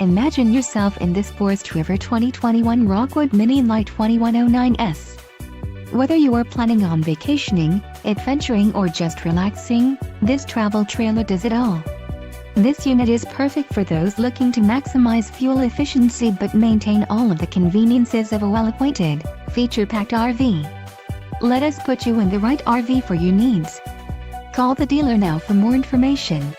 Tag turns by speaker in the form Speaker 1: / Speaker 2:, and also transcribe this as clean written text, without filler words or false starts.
Speaker 1: Imagine yourself in this Forest River 2021 Rockwood Mini Lite 2109S. Whether you are planning on vacationing, adventuring or just relaxing, this travel trailer does it all. This unit is perfect for those looking to maximize fuel efficiency but maintain all of the conveniences of a well-appointed, feature-packed RV. Let us put you in the right RV for your needs. Call the dealer now for more information.